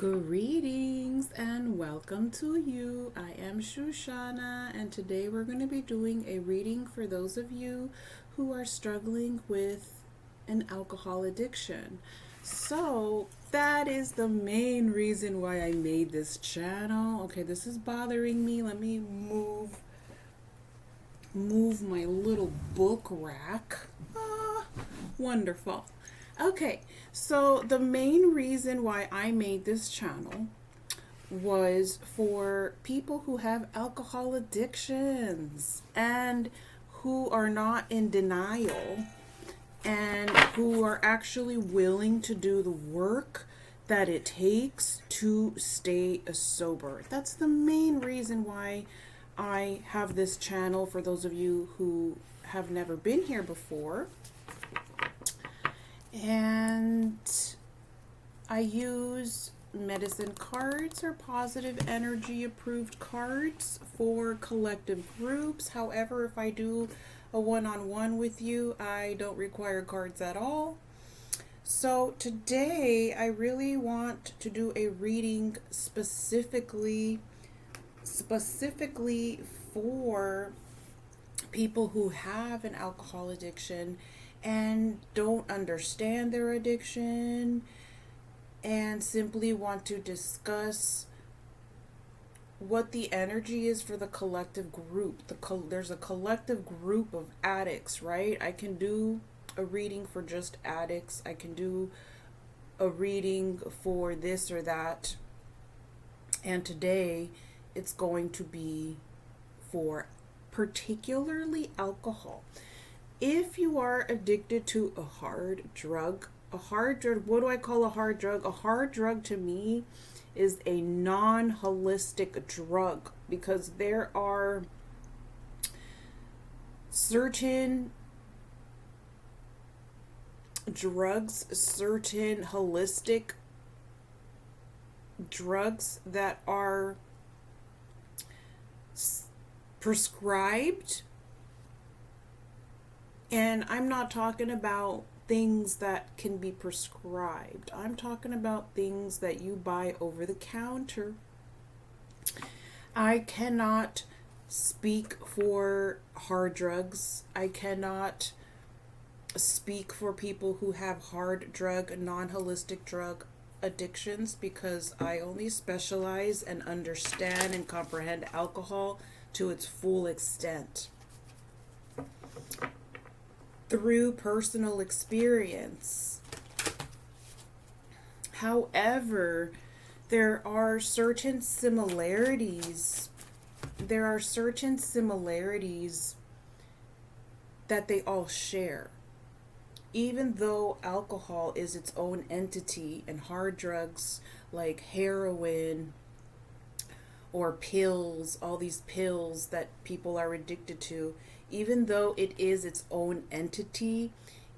Greetings and welcome to you. I am Shushana, and today we're going to be doing a reading for those of you who are struggling with an alcohol addiction. So that is the main reason why I made this channel. Okay, this is bothering me. Let me move my little book rack. Wonderful. Okay, so the main reason why I made this channel was for people who have alcohol addictions and who are not in denial and who are actually willing to do the work that it takes to stay sober. That's the main reason why I have this channel for those of you who have never been here before. And I use medicine cards or positive energy approved cards for collective groups. However, if I do a one-on-one with you, I don't require cards at all. So today I really want to do a reading specifically for people who have an alcohol addiction and don't understand their addiction and simply want to discuss what the energy is for the collective group. There's a collective group of addicts, right? I can do a reading for just addicts. I can do a reading for this or that. And today it's going to be for particularly alcohol. If you are addicted to a hard drug, what do I call a hard drug? A hard drug to me is a non-holistic drug, because there are certain drugs, certain holistic drugs that are prescribed. And I'm not talking about things that can be prescribed. I'm talking about things that you buy over the counter. I cannot speak for hard drugs. I cannot speak for people who have hard drug, non-holistic drug addictions, because I only specialize and understand and comprehend alcohol to its full extent through personal experience. However, there are certain similarities. That they all share. Even though alcohol is its own entity and hard drugs like heroin or pills, all these pills that people are addicted to, even though it is its own entity,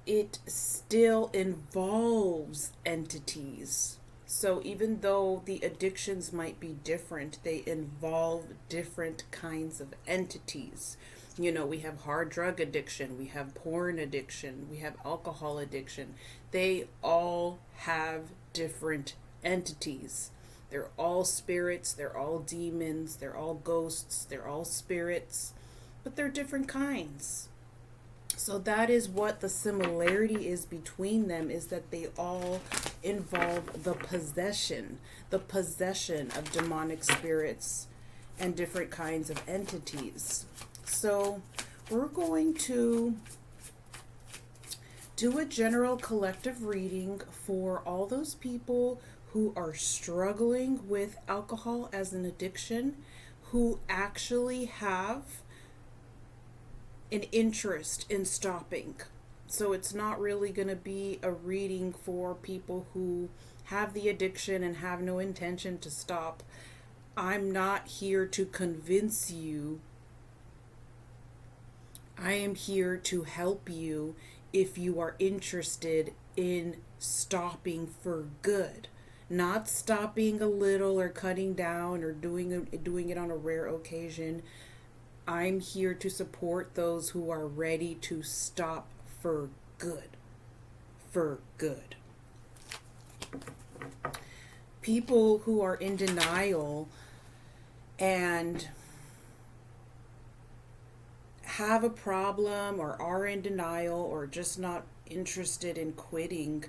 it still involves entities. So even though the addictions might be different, they involve different kinds of entities. You know, we have hard drug addiction, we have porn addiction, we have alcohol addiction. They all have different entities. They're all spirits, they're all demons, they're all ghosts, they're all spirits, but they're different kinds. So that is what the similarity is between them, is that they all involve the possession of demonic spirits and different kinds of entities. So we're going to do a general collective reading for all those people who are struggling with alcohol as an addiction, who actually have an interest in stopping. So it's not really going to be a reading for people who have the addiction and have no intention to stop. I'm not here to convince you. I am here to help you if you are interested in stopping for good. Not stopping a little or cutting down or doing it on a rare occasion. I'm here to support those who are ready to stop for good. For good. people who are in denial and have a problem or are in denial or just not interested in quitting,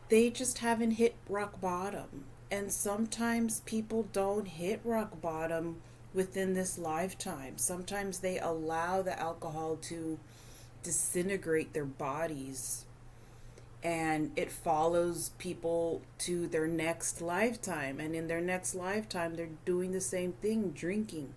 they just haven't hit rock bottom. And sometimes people don't hit rock bottom within this lifetime. Sometimes they allow the alcohol to disintegrate their bodies, and it follows people to their next lifetime. And in their next lifetime, they're doing the same thing, drinking.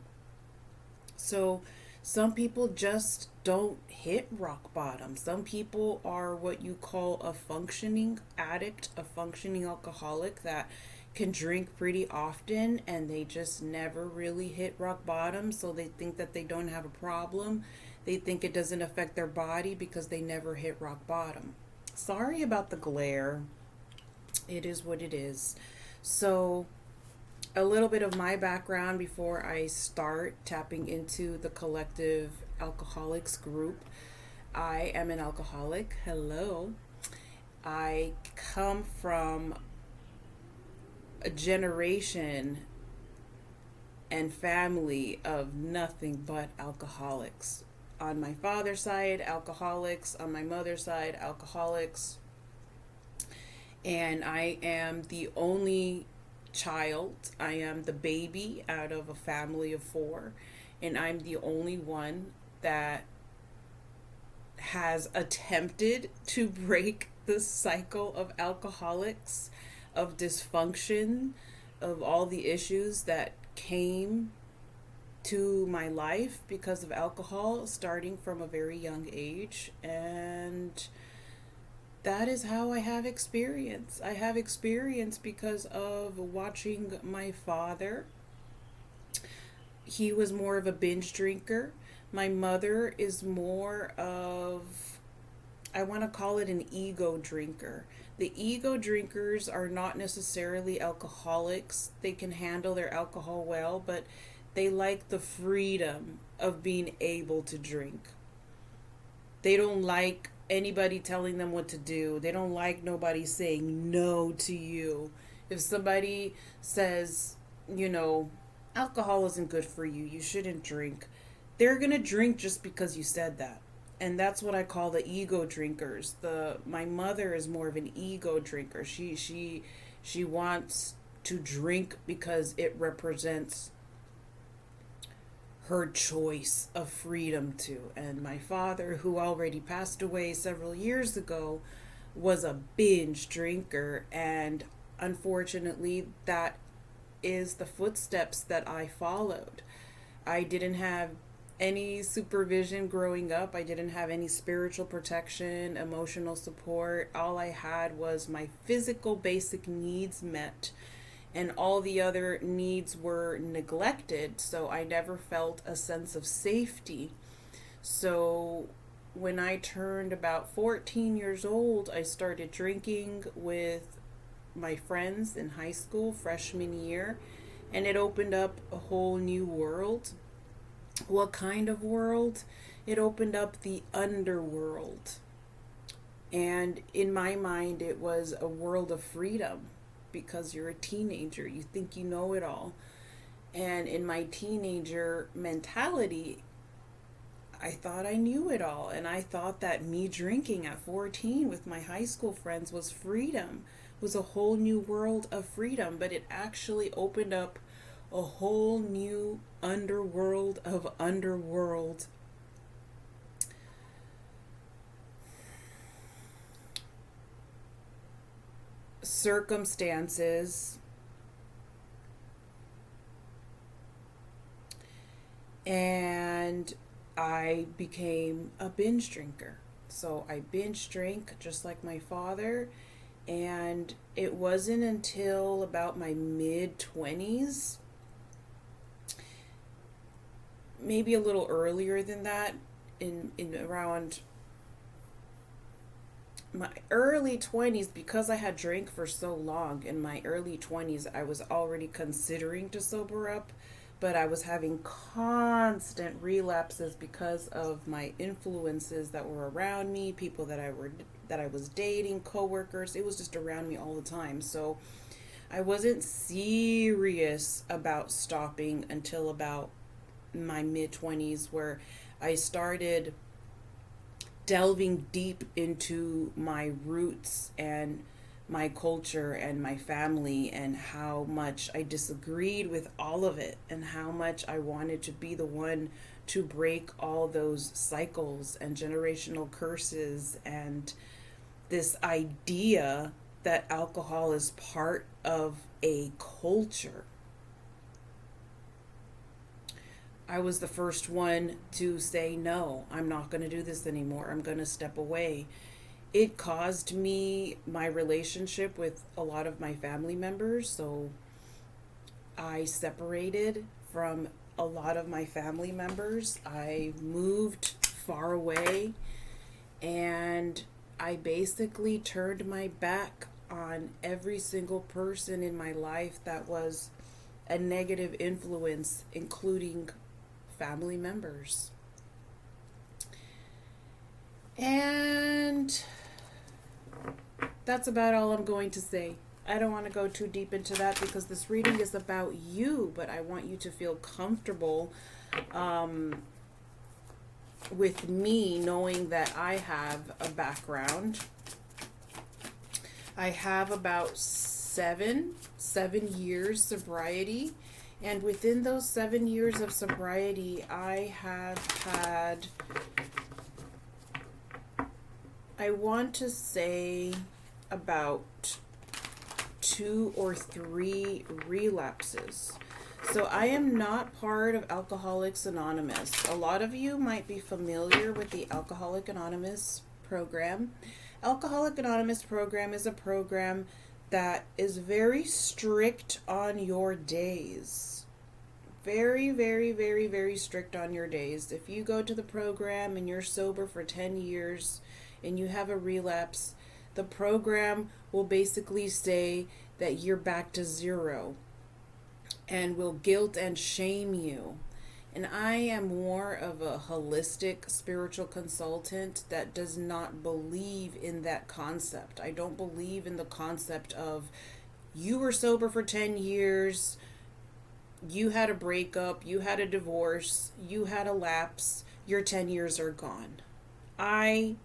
So some people just don't hit rock bottom. Some people are what you call a functioning addict, a functioning alcoholic that can drink pretty often, and they just never really hit rock bottom. So they think that they don't have a problem. They think it doesn't affect their body because they never hit rock bottom. Sorry about the glare. It is what it is. So a little bit of my background before I start tapping into the collective alcoholics group. I am an alcoholic. Hello. I come from a generation and family of nothing but alcoholics. On my father's side, alcoholics. On my mother's side, alcoholics. And I am the only child. I am the baby out of a family of 4. And I'm the only one that has attempted to break the cycle of alcoholics, of dysfunction, of all the issues that came to my life because of alcohol, starting from a very young age. And that is how I have experience. I have experience because of watching my father. He was more of a binge drinker. My mother is more of, I want to call it an ego drinker. The ego drinkers are not necessarily alcoholics. They can handle their alcohol well, but they like the freedom of being able to drink. They don't like anybody telling them what to do. They don't like nobody saying no to you. If somebody says, alcohol isn't good for you, you shouldn't drink, they're going to drink just because you said that. And that's what I call the ego drinkers. My mother is more of an ego drinker. She wants to drink because it represents her choice of freedom to. And my father, who already passed away several years ago, was a binge drinker, and unfortunately that is the footsteps that I followed. I didn't have any supervision growing up. I didn't have any spiritual protection, emotional support. All I had was my physical basic needs met, and all the other needs were neglected. So I never felt a sense of safety. So when I turned about 14 years old, I started drinking with my friends in high school, freshman year, and it opened up a whole new world. What kind of world? It opened up the underworld. And in my mind, it was a world of freedom, because you're a teenager. You think you know it all. And in my teenager mentality, I thought I knew it all. And I thought that me drinking at 14 with my high school friends was freedom, was a whole new world of freedom. But it actually opened up a whole new underworld of underworld. Circumstances, and I became a binge drinker. So I binge drank just like my father, and it wasn't until about my mid-20s, maybe a little earlier than that, in around my early 20s, because I had drank for so long. In my early 20s, I was already considering to sober up, but I was having constant relapses because of my influences that were around me, people that I was dating, coworkers. It was just around me all the time. So I wasn't serious about stopping until about my mid 20s, where I started delving deep into my roots and my culture and my family, and how much I disagreed with all of it, and how much I wanted to be the one to break all those cycles and generational curses, and this idea that alcohol is part of a culture. I was the first one to say, no, I'm not going to do this anymore. I'm going to step away. It caused me my relationship with a lot of my family members. So I separated from a lot of my family members. I moved far away, and I basically turned my back on every single person in my life that was a negative influence, including family members. And that's about all I'm going to say. I don't want to go too deep into that because this reading is about you, but I want you to feel comfortable with me, knowing that I have a background. I have about seven years sobriety, and within those 7 years of sobriety, I have had, I want to say, about 2 or 3 relapses. So I am not part of Alcoholics Anonymous. A lot of you might be familiar with the Alcoholic Anonymous program. Alcoholic Anonymous program is a program that is very strict on your days. Very, very, very, very strict on your days. If you go to the program and you're sober for 10 years and you have a relapse, the program will basically say that you're back to zero and will guilt and shame you. And I am more of a holistic spiritual consultant that does not believe in that concept. I don't believe in the concept of you were sober for 10 years, you had a breakup, you had a divorce, you had a lapse, your 10 years are gone. I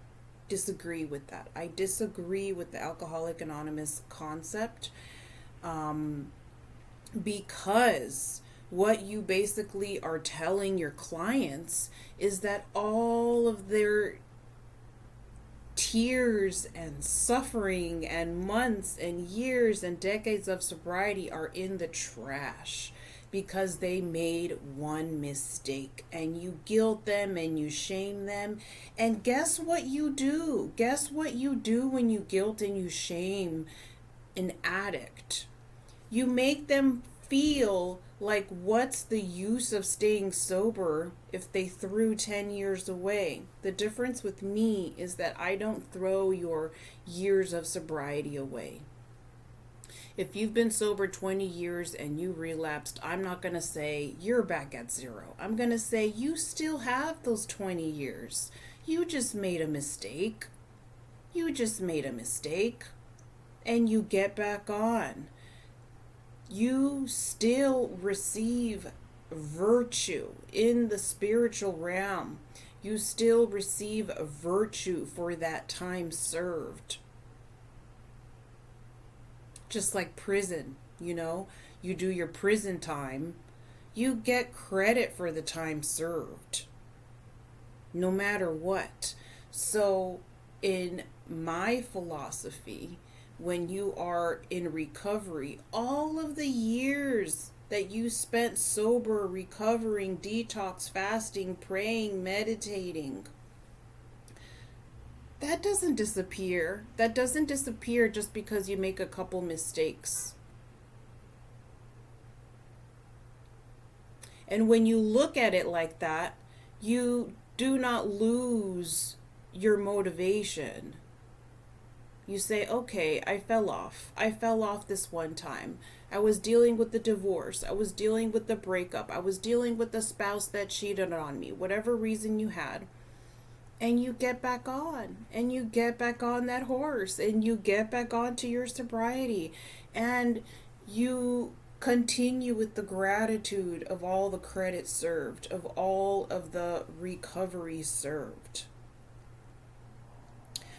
disagree with that. I disagree with the Alcoholic Anonymous concept, because what you basically are telling your clients is that all of their tears and suffering and months and years and decades of sobriety are in the trash because they made one mistake, and you guilt them and you shame them. And guess what you do? Guess what you do when you guilt and you shame an addict? You make them feel like, what's the use of staying sober if they threw 10 years away? The difference with me is that I don't throw your years of sobriety away. If you've been sober 20 years and you relapsed, I'm not going to say you're back at zero. I'm going to say you still have those 20 years. You just made a mistake. You just made a mistake. And you get back on. You still receive virtue in the spiritual realm. You still receive virtue for that time served. Just like prison, you do your prison time, you get credit for the time served, no matter what. So in my philosophy, when you are in recovery, all of the years that you spent sober, recovering, detox, fasting, praying, meditating, that doesn't disappear. That doesn't disappear just because you make a couple mistakes. And when you look at it like that, you do not lose your motivation. You say, okay, I fell off. I fell off this one time. I was dealing with the divorce. I was dealing with the breakup. I was dealing with the spouse that cheated on me. Whatever reason you had. And you get back on. And you get back on that horse. And you get back onto your sobriety. And You continue with the gratitude of all the credit served, of all of the recovery served.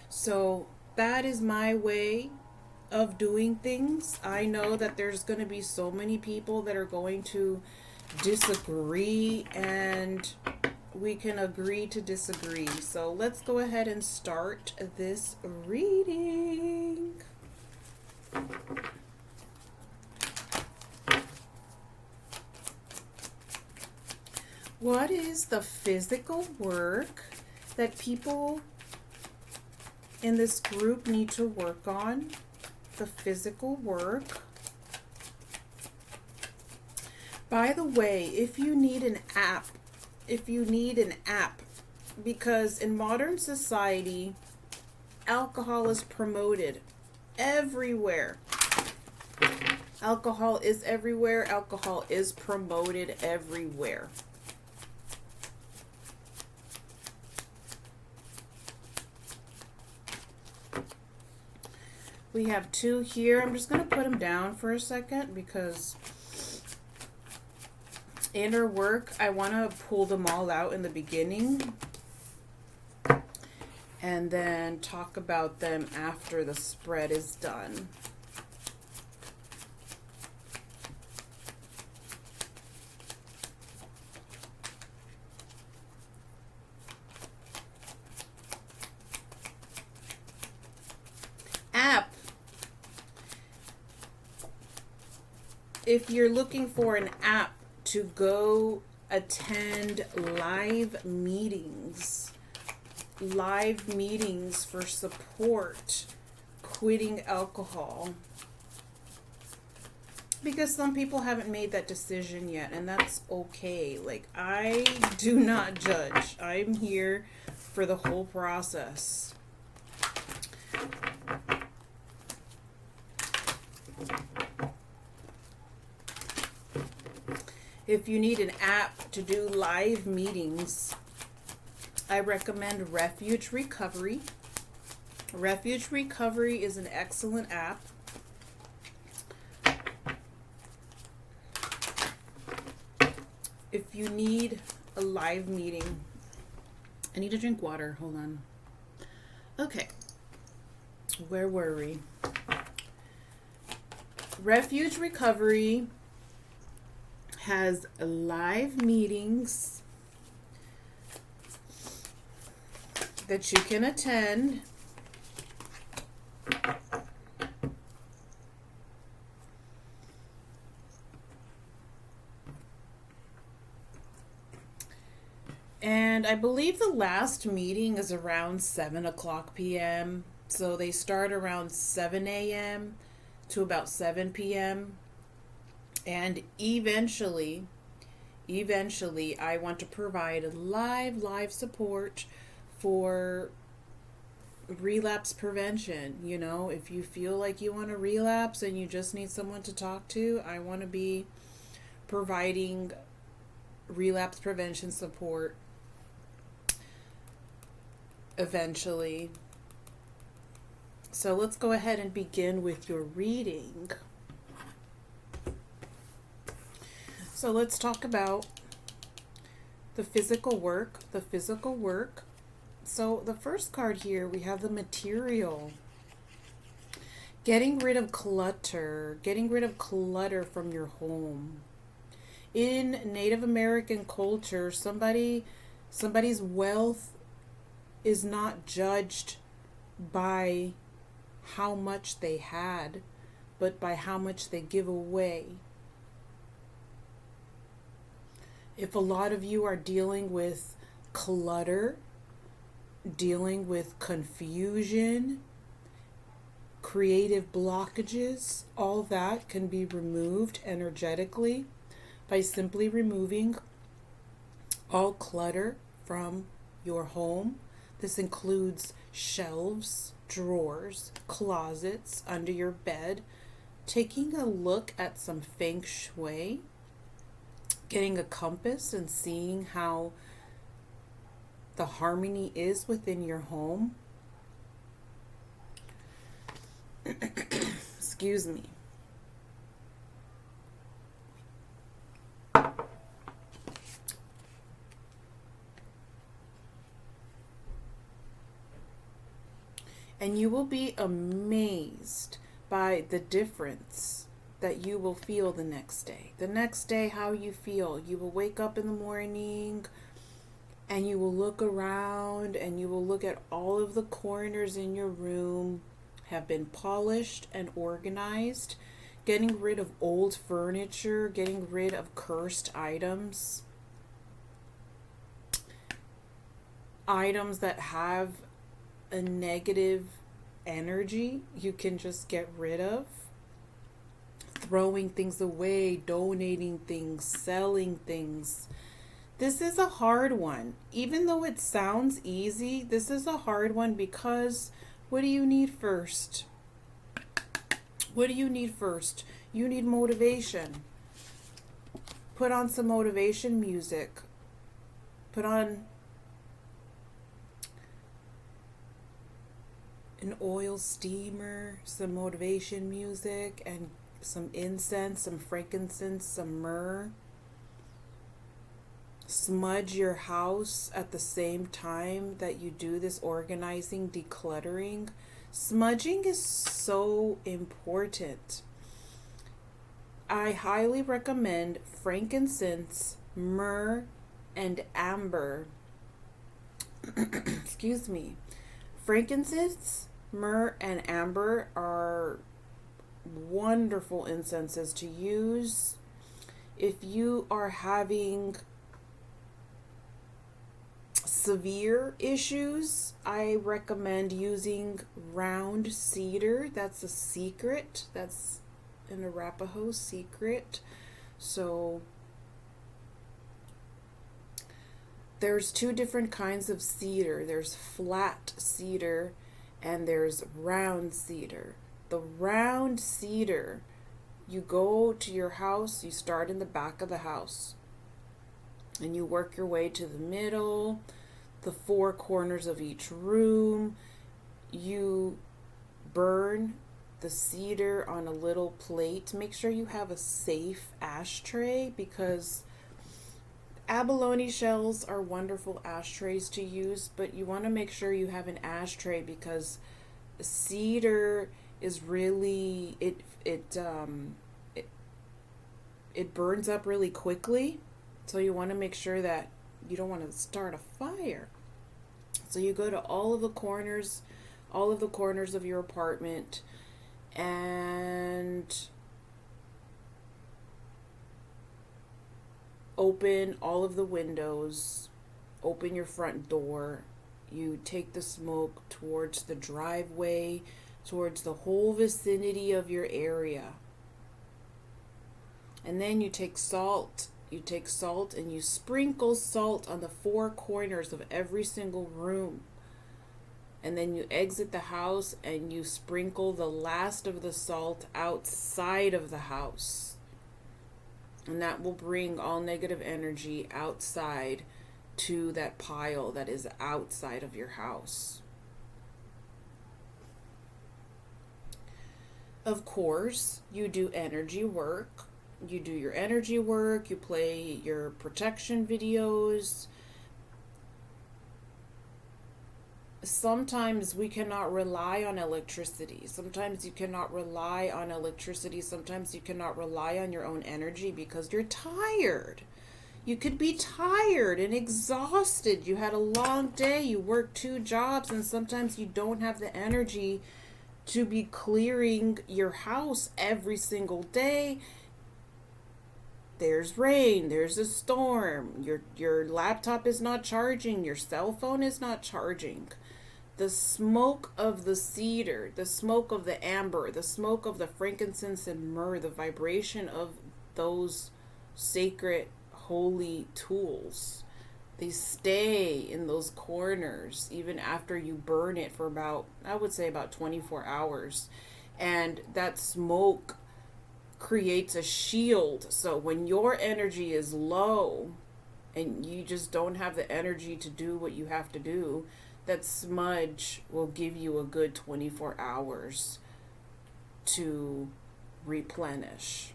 So that is my way of doing things. I know that there's going to be so many people that are going to disagree, and we can agree to disagree. So let's go ahead and start this reading. What is the physical work that people in this group need to work on? The physical work. By the way, if you need an app, because in modern society, alcohol is promoted everywhere. Alcohol is everywhere. Alcohol is promoted everywhere. We have 2 here. I'm just going to put them down for a second because inner work, I want to pull them all out in the beginning and then talk about them after the spread is done. App. If you're looking for an app to go attend live meetings for support, quitting alcohol. Because some people haven't made that decision yet, and that's okay. Like, I do not judge. I'm here for the whole process. If you need an app to do live meetings, I recommend Refuge Recovery. Refuge Recovery is an excellent app. If you need a live meeting, I need to drink water. Hold on. Okay. Where were we? Refuge Recovery has live meetings that you can attend. And I believe the last meeting is around 7 o'clock p.m. So they start around 7 a.m. to about 7 p.m. And eventually, I want to provide live support for relapse prevention. You know, if you feel like you want to relapse and you just need someone to talk to, I want to be providing relapse prevention support eventually. So let's go ahead and begin with your reading. So let's talk about the physical work. So the first card here, we have the material. Getting rid of clutter from your home. In Native American culture, somebody's wealth is not judged by how much they had, but by how much they give away. If a lot of you are dealing with clutter, dealing with confusion, creative blockages, all that can be removed energetically by simply removing all clutter from your home. This includes shelves, drawers, closets, under your bed, taking a look at some feng shui, getting a compass and seeing how the harmony is within your home. Excuse me. And you will be amazed by the difference that you will feel the next day. The next day, how you feel. You will wake up in the morning and you will look around and you will look at all of the corners in your room have been polished and organized, getting rid of old furniture, getting rid of cursed items, items that have a negative energy you can just get rid of, throwing things away, donating things, selling things. This is a hard one. Even though it sounds easy, this is a hard one because what do you need first? What do you need first? You need motivation. Put on some motivation music. Put on an oil steamer, some motivation music, and some incense, some frankincense, some myrrh. Smudge your house at the same time that you do this organizing, decluttering. Smudging is so important. I highly recommend frankincense, myrrh, and amber. Excuse me. Frankincense, myrrh, and amber are wonderful incenses to use if you are having severe issues. I recommend using round cedar. That's a secret. That's an Arapaho secret. So there's two different kinds of cedar. There's flat cedar and there's round cedar. The round cedar, you go to your house, you start in the back of the house and you work your way to the middle, the four corners of each room. You burn the cedar on a little plate. Make sure you have a safe ashtray because abalone shells are wonderful ashtrays to use, but you want to make sure you have an ashtray because cedar is really it burns up really quickly. So you want to make sure that you don't want to start a fire. So you go to all of the corners of your apartment and open all of the windows, open your front door. You take the smoke towards the driveway, towards the whole vicinity of your area. And then you take salt. You take salt and you sprinkle salt on the four corners of every single room. And then you exit the house and you sprinkle the last of the salt outside of the house. And that will bring all negative energy outside to that pile that is outside of your house. Of course, you do energy work. You do your energy work, you play your protection videos. Sometimes we cannot rely on electricity. Sometimes you cannot rely on electricity. Sometimes you cannot rely on your own energy because you're tired. You could be tired and exhausted. You had a long day. You worked 2 jobs and sometimes you don't have the energy to be clearing your house every single day. There's rain, there's a storm, your laptop is not charging, your cell phone is not charging. The smoke of the cedar, the smoke of the amber, the smoke of the frankincense and myrrh, the vibration of those sacred holy tools, they stay in those corners even after you burn it for about, I would say about 24 hours. And that smoke creates a shield. So when your energy is low and you just don't have the energy to do what you have to do, that smudge will give you a good 24 hours to replenish.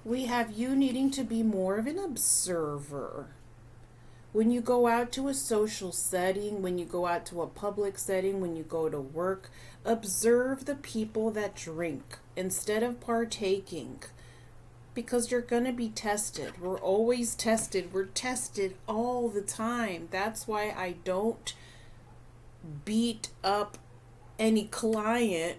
We have you needing to be more of an observer. When you go out to a social setting, when you go out to a public setting, when you go to work, observe the people that drink instead of partaking, because you're going to be tested. We're always tested. We're tested all the time. That's why I don't beat up any client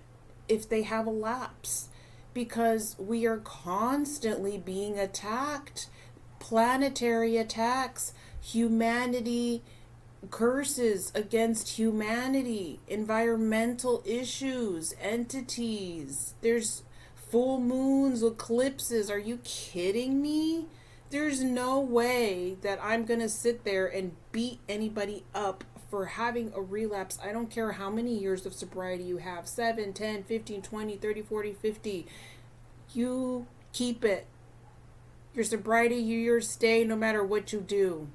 if they have a lapse, because we are constantly being attacked. Planetary attacks, humanity, curses against humanity, environmental issues, entities. There's full moons, eclipses. Are you kidding me? There's no way that I'm going to sit there and beat anybody up for having a relapse. I don't care how many years of sobriety you have, 7, 10, 15, 20, 30, 40, 50. You keep it. Your sobriety, your stay, no matter what you do.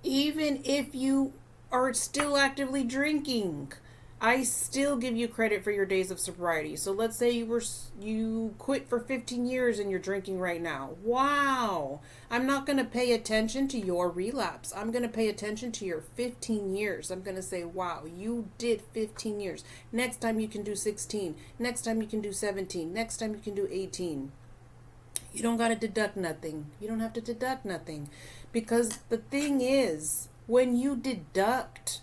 Even if you are still actively drinking, I still give you credit for your days of sobriety. So let's say you quit for 15 years and you're drinking right now. Wow. I'm not going to pay attention to your relapse. I'm going to pay attention to your 15 years. I'm going to say, wow, you did 15 years. Next time you can do 16. Next time you can do 17. Next time you can do 18. You don't got to deduct nothing. You don't have to deduct nothing. Because the thing is, when you deduct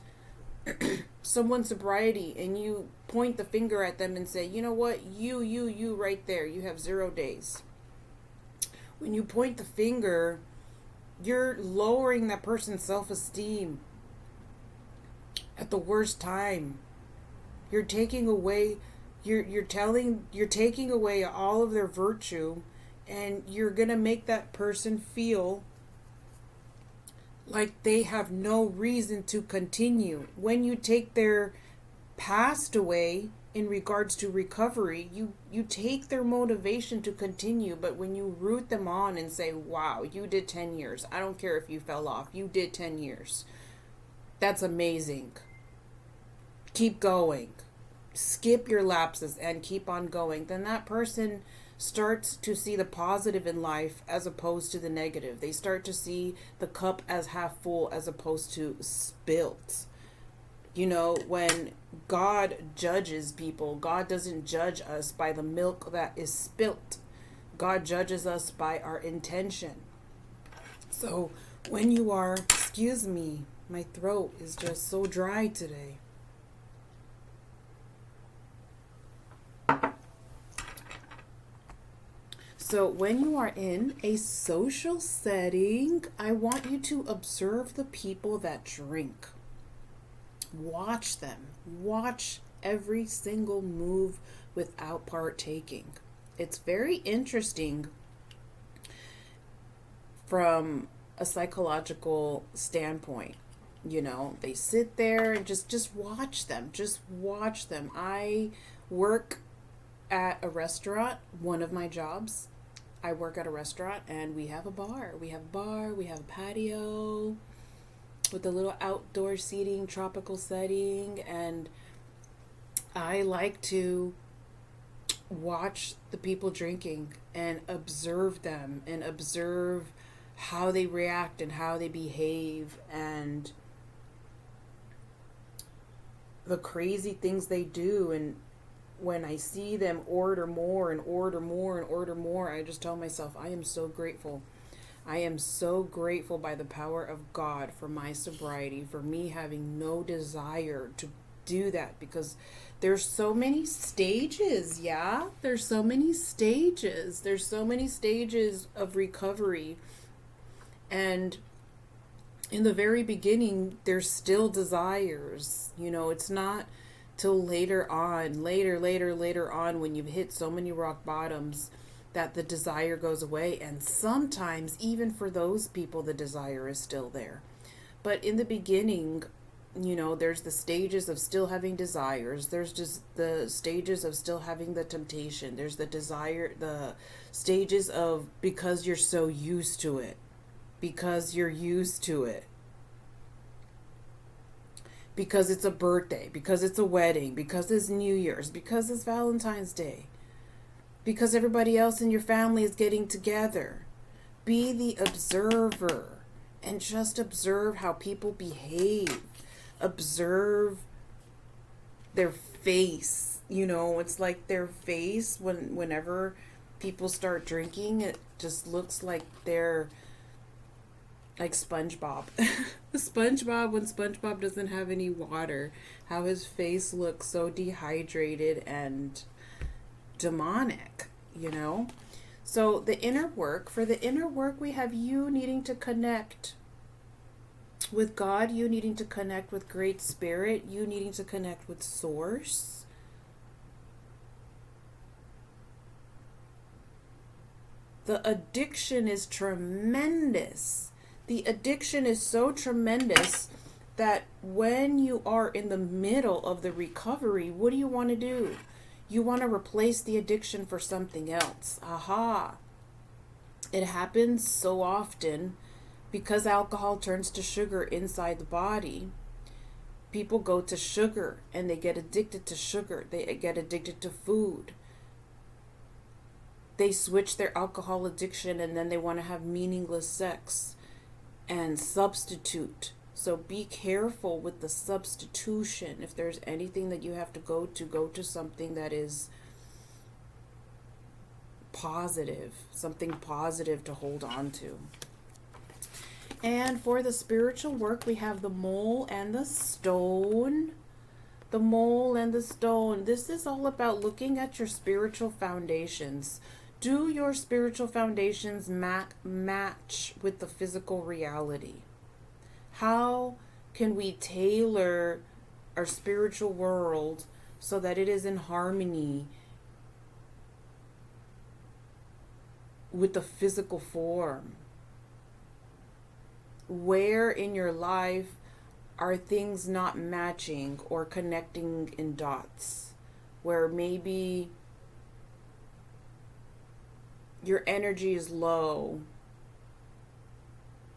someone's sobriety and you point the finger at them and say, you know what, you right there, you have 0 days. When you point the finger, you're lowering that person's self-esteem at the worst time. You're taking away, you're taking away all of their virtue, and you're going to make that person feel like they have no reason to continue. When you take their past away in regards to recovery, you take their motivation to continue. But when you root them on and say, wow, you did 10 years. I don't care if you fell off. You did 10 years. That's amazing. Keep going. Skip your lapses and keep on going. Then that person starts to see the positive in life as opposed to the negative. They start to see the cup as half full as opposed to spilt. You know, when God judges people, God doesn't judge us by the milk that is spilt. God judges us by our intention. So when you are, excuse me, my throat is just so dry today. So when you are in a social setting, I want you to observe the people that drink. Watch them. Watch every single move without partaking. It's very interesting from a psychological standpoint. You know, they sit there and just watch them. Just watch them. I work at a restaurant, one of my jobs. I work at a restaurant and we have a bar. We have a patio with a little outdoor seating, tropical setting. And I like to watch the people drinking and observe them and observe how they react and how they behave and the crazy things they do. And when I see them order more and order more and order more, I just tell myself, I am so grateful. I am so grateful by the power of God for my sobriety, for me having no desire to do that, because there's so many stages, yeah? There's so many stages. There's so many stages of recovery. And in the very beginning, there's still desires. You know, it's not till later on, when you've hit so many rock bottoms that the desire goes away. And sometimes even for those people, the desire is still there. But in the beginning, you know, there's the stages of still having desires. There's just the stages of still having the temptation. There's the desire, the stages of because you're so used to it. Because you're used to it. Because it's a birthday, because it's a wedding, because it's New Year's, because it's Valentine's Day, because everybody else in your family is getting together. Be the observer. and just observe how people behave. Observe their face. It's like their face whenever people start drinking, it just looks like they're like SpongeBob. SpongeBob, when SpongeBob doesn't have any water, how his face looks so dehydrated and demonic, So for the inner work, we have you needing to connect with God, you needing to connect with Great Spirit, you needing to connect with Source. The addiction is tremendous. The addiction is so tremendous that when you are in the middle of the recovery, what do you want to do? You want to replace the addiction for something else. Aha. It happens so often because alcohol turns to sugar inside the body. People go to sugar and they get addicted to sugar. They get addicted to food. They switch their alcohol addiction and then they want to have meaningless sex and substitute. So be careful with the substitution. If there's anything that you have to go to something that is positive, something positive to hold on to. And for the spiritual work, we have the mole and the stone. The mole and the stone. This is all about looking at your spiritual foundations. Do your spiritual foundations match with the physical reality? How can we tailor our spiritual world so that it is in harmony with the physical form? Where in your life are things not matching or connecting in dots? Where maybe your energy is low,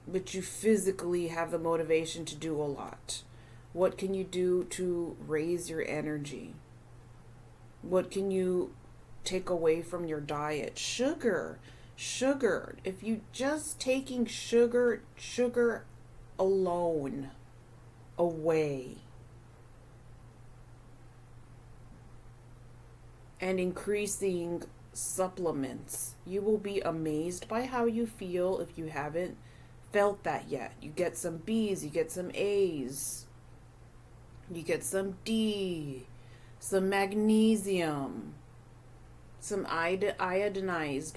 but you physically have the motivation to do a lot. What can you do to raise your energy? What can you take away from your diet? Sugar. If you just taking sugar alone away and increasing supplements, you will be amazed by how you feel if you haven't felt that yet. You get some B's, you get some A's, you get some D, some magnesium, some iodinized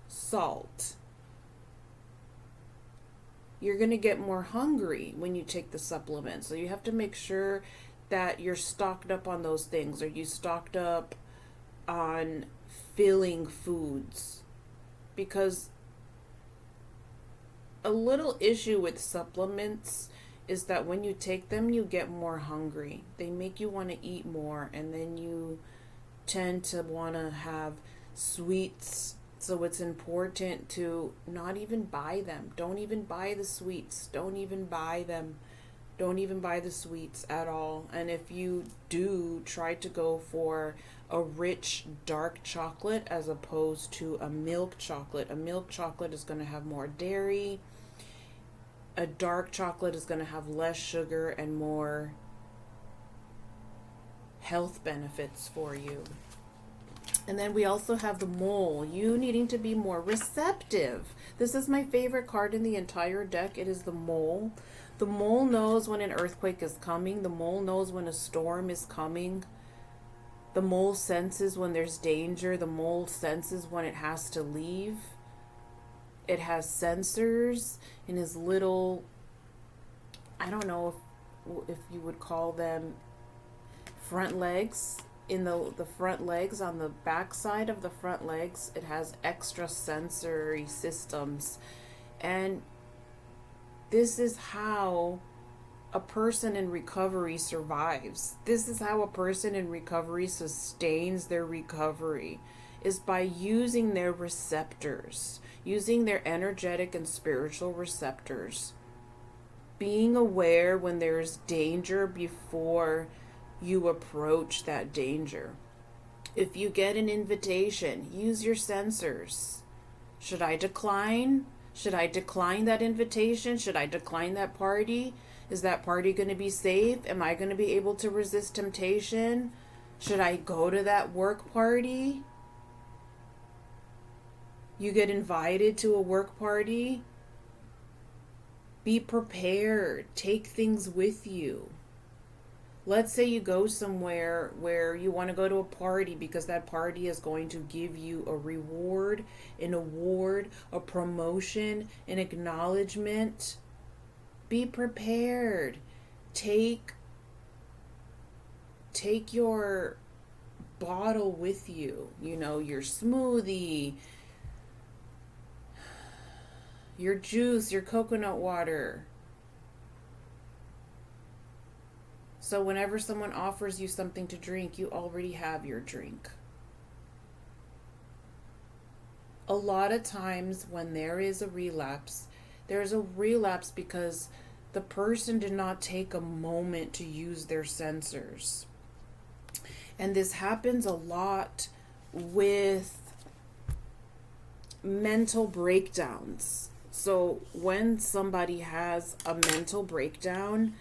salt. You're going to get more hungry when you take the supplement. So you have to make sure that you're stocked up on those things. Are you stocked up on filling foods? Because a little issue with supplements is that when you take them, you get more hungry. They make you want to eat more, and then you tend to want to have sweets. So it's important to not even buy them. Don't even buy the sweets. Don't even buy them. Don't even buy the sweets at all. And if you do, try to go for a rich dark chocolate as opposed to a milk chocolate. A milk chocolate is going to have more dairy. A dark chocolate is going to have less sugar and more health benefits for you. And then we also have the mole. You needing to be more receptive. This is my favorite card in the entire deck. It is the mole. The mole knows when an earthquake is coming. The mole knows when a storm is coming. The mole senses when there's danger. The mole senses when it has to leave. It has sensors in his little, I don't know if you would call them front legs. In the front legs, on the back side of the front legs, it has extra sensory systems. And this is how a person in recovery survives. This is how a person in recovery sustains their recovery, is by using their receptors, using their energetic and spiritual receptors, being aware when there's danger before you approach that danger. If you get an invitation, use your sensors. Should I decline? Should I decline that invitation? Should I decline that party? Is that party going to be safe? Am I going to be able to resist temptation? Should I go to that work party? You get invited to a work party. Be prepared. Take things with you. Let's say you go somewhere where you want to go to a party because that party is going to give you a reward, an award, a promotion, an acknowledgement. Be prepared. Take your bottle with you. You know, your smoothie, your juice, your coconut water. So whenever someone offers you something to drink, you already have your drink. A lot of times when there is a relapse, there's a relapse because the person did not take a moment to use their sensors. And this happens a lot with mental breakdowns. So when somebody has a mental breakdown,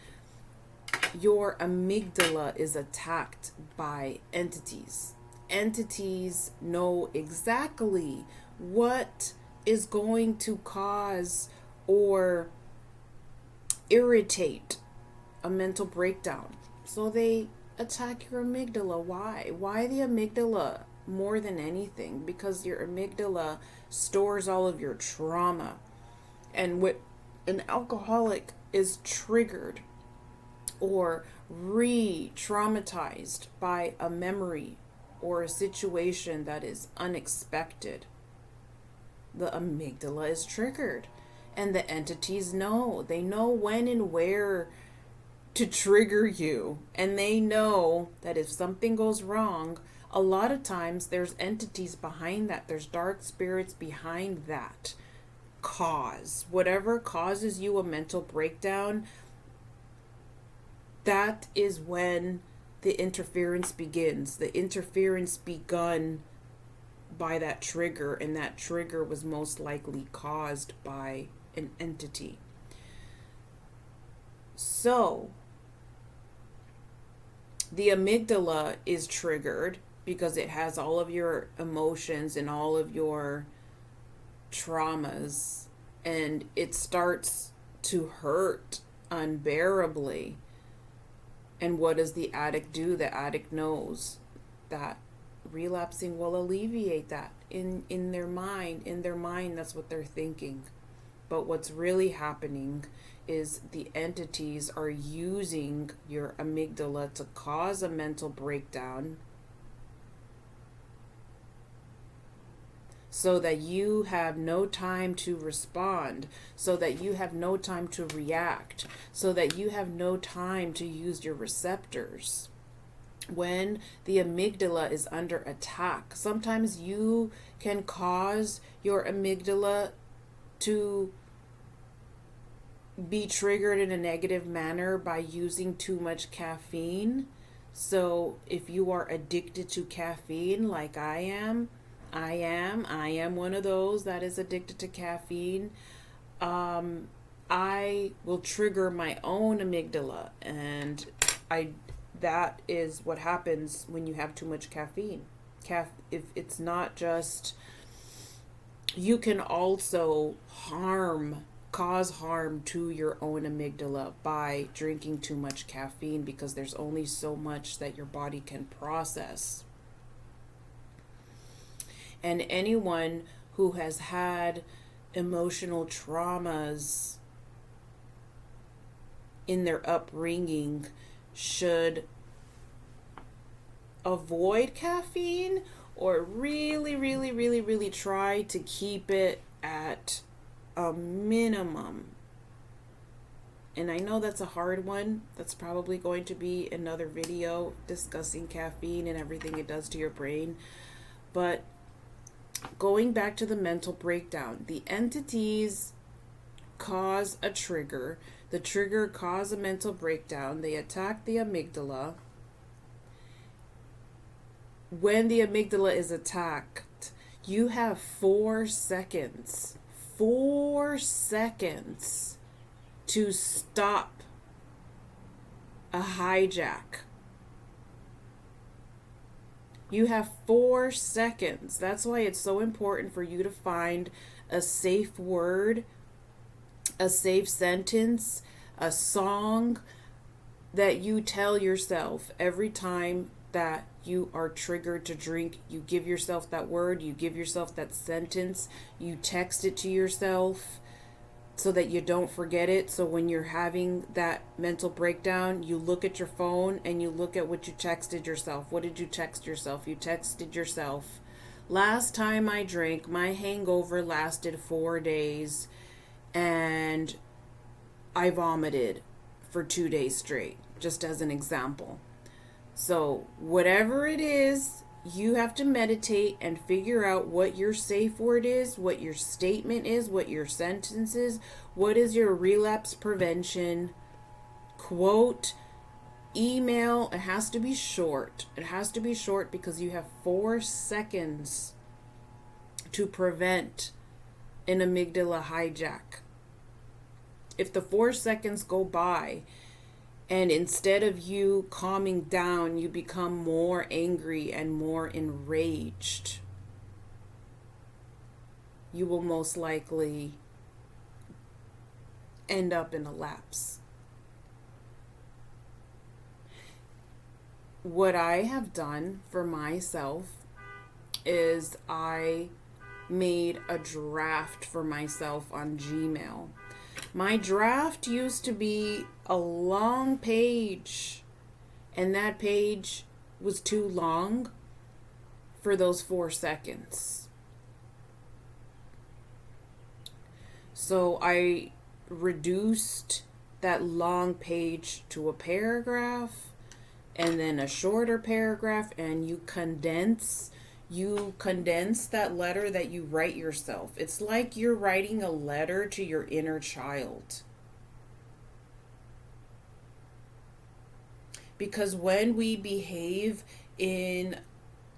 your amygdala is attacked by entities. Entities know exactly what is going to cause or irritate a mental breakdown. So they attack your amygdala. Why? Why the amygdala more than anything? Because your amygdala stores all of your trauma. And when an alcoholic is triggered or re-traumatized by a memory or a situation that is unexpected, the amygdala is triggered. And the entities know. They know when and where to trigger you. And they know that if something goes wrong, a lot of times there's entities behind that. There's dark spirits behind that cause. Whatever causes you a mental breakdown, that is when the interference begins. The interference begun by that trigger, and that trigger was most likely caused by an entity. So the amygdala is triggered because it has all of your emotions and all of your traumas, and it starts to hurt unbearably. And what does the addict do? The addict knows that relapsing will alleviate that in their mind. In their mind, that's what they're thinking. But what's really happening is the entities are using your amygdala to cause a mental breakdown so that you have no time to respond, so that you have no time to react, so that you have no time to use your receptors. When the amygdala is under attack, sometimes you can cause your amygdala to be triggered in a negative manner by using too much caffeine. So if you are addicted to caffeine like I am one of those that is addicted to caffeine. I will trigger my own amygdala, and that is what happens when you have too much caffeine. If it's not just, you can also cause harm to your own amygdala by drinking too much caffeine, because there's only so much that your body can process. And anyone who has had emotional traumas in their upbringing should avoid caffeine, or really try to keep it at a minimum. And I know that's a hard one. That's probably going to be another video discussing caffeine and everything it does to your brain. But going back to the mental breakdown, the entities cause a trigger. The trigger causes a mental breakdown. They attack the amygdala. When the amygdala is attacked, you have 4 seconds 4 seconds to stop a hijack. You have 4 seconds. That's why it's so important for you to find a safe word, a safe sentence, a song that you tell yourself every time that you are triggered to drink. You give yourself that word, you give yourself that sentence, you text it to yourself so that you don't forget it. So when you're having that mental breakdown, you look at your phone and you look at what you texted yourself. What did you text yourself? You texted yourself, last time I drank, my hangover lasted 4 days and I vomited for 2 days straight, just as an example. So whatever it is, you have to meditate and figure out what your safe word is, what your statement is, what your sentence is, what is your relapse prevention quote, email. It has to be short. It has to be short because you have 4 seconds to prevent an amygdala hijack. If the 4 seconds go by and instead of you calming down, you become more angry and more enraged, you will most likely end up in a lapse. What I have done for myself is I made a draft for myself on Gmail. My draft used to be a long page, and that page was too long for those 4 seconds. So I reduced that long page to a paragraph and then a shorter paragraph, and you condense that letter that you write yourself. It's like you're writing a letter to your inner child. Because when we behave in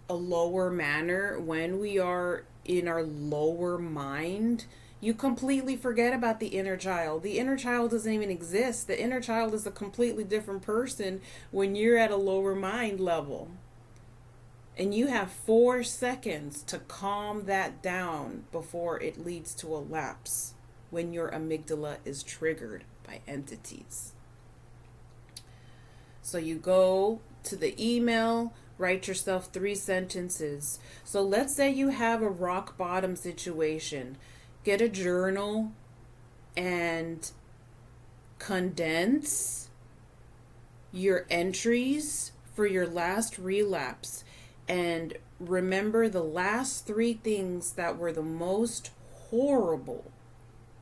a lower manner, when we are in our lower mind, you completely forget about the inner child. The inner child doesn't even exist. The inner child is a completely different person when you're at a lower mind level. And you have 4 seconds to calm that down before it leads to a lapse when your amygdala is triggered by entities. So you go to the email, write yourself 3 sentences. So let's say you have a rock bottom situation. Get a journal and condense your entries for your last relapse. And remember the last 3 things that were the most horrible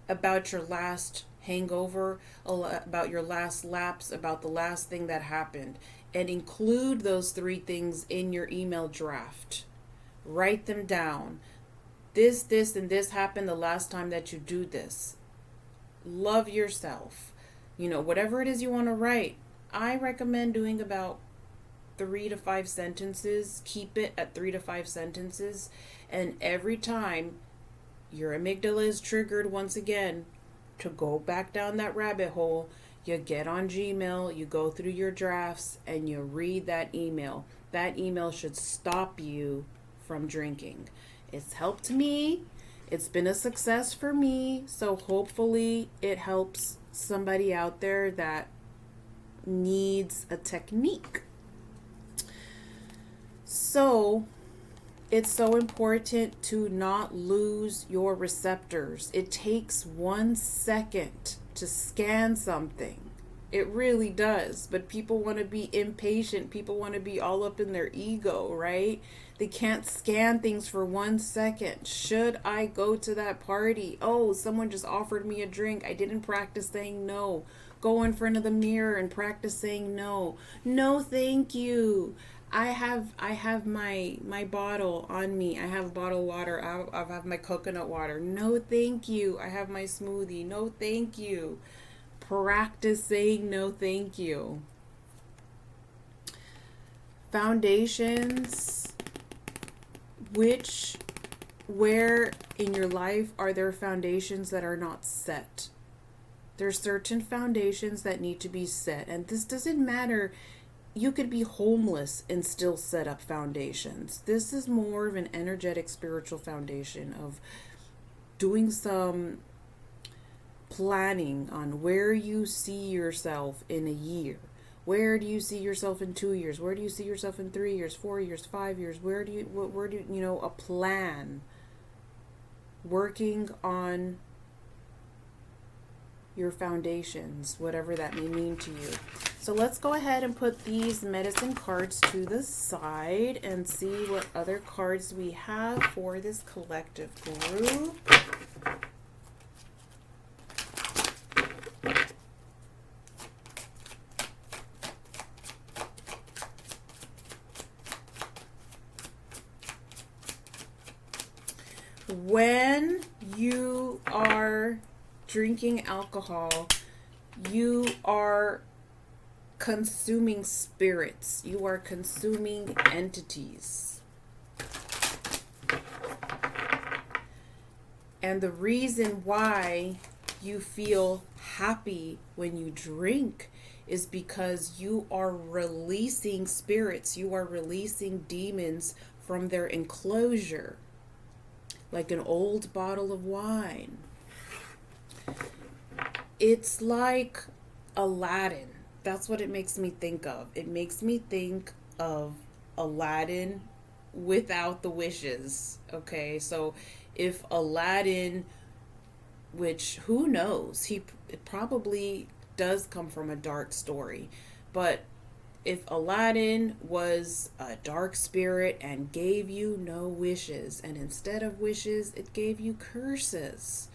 about your last hangover, about your last lapse, about the last thing that happened. And include those 3 things in your email draft. Write them down. This, and this happened the last time that you do this. Love yourself. Whatever it is you want to write. I recommend doing about 3 to 5 sentences. Keep it at 3 to 5 sentences. And every time your amygdala is triggered once again to go back down that rabbit hole, you get on Gmail, you go through your drafts, and you read that email. That email should stop you from drinking. It's helped me. It's been a success for me. So hopefully it helps somebody out there that needs a technique. So it's so important to not lose your receptors. It takes 1 second to scan something. It really does. But people want to be impatient. People want to be all up in their ego, right? They can't scan things for 1 second. Should I go to that party? Oh, someone just offered me a drink. I didn't practice saying no. Go in front of the mirror and practice saying no. No, thank you. I have my bottle on me. I have bottled water. I have my coconut water. No, thank you. I have my smoothie. No, thank you. Practice saying no, thank you. Foundations, where in your life are there foundations that are not set. There's certain foundations that need to be set. And this doesn't matter. You could be homeless and still set up foundations. This is more of an energetic, spiritual foundation of doing some planning on where you see yourself in a year. Where do you see yourself in 2 years? Where do you see yourself in 3 years, 4 years, 5 years? Where do you, a plan. Working on your foundations, whatever that may mean to you. So let's go ahead and put these medicine cards to the side and see what other cards we have for this collective group. When you are drinking alcohol, you are consuming spirits. You are consuming entities. And the reason why you feel happy when you drink is because you are releasing spirits. You are releasing demons from their enclosure, like an old bottle of wine. It's like Aladdin. That's what it makes me think of. It makes me think of Aladdin without the wishes. Okay, so if Aladdin, which who knows, it probably does come from a dark story, but if Aladdin was a dark spirit and gave you no wishes, and instead of wishes, it gave you curses,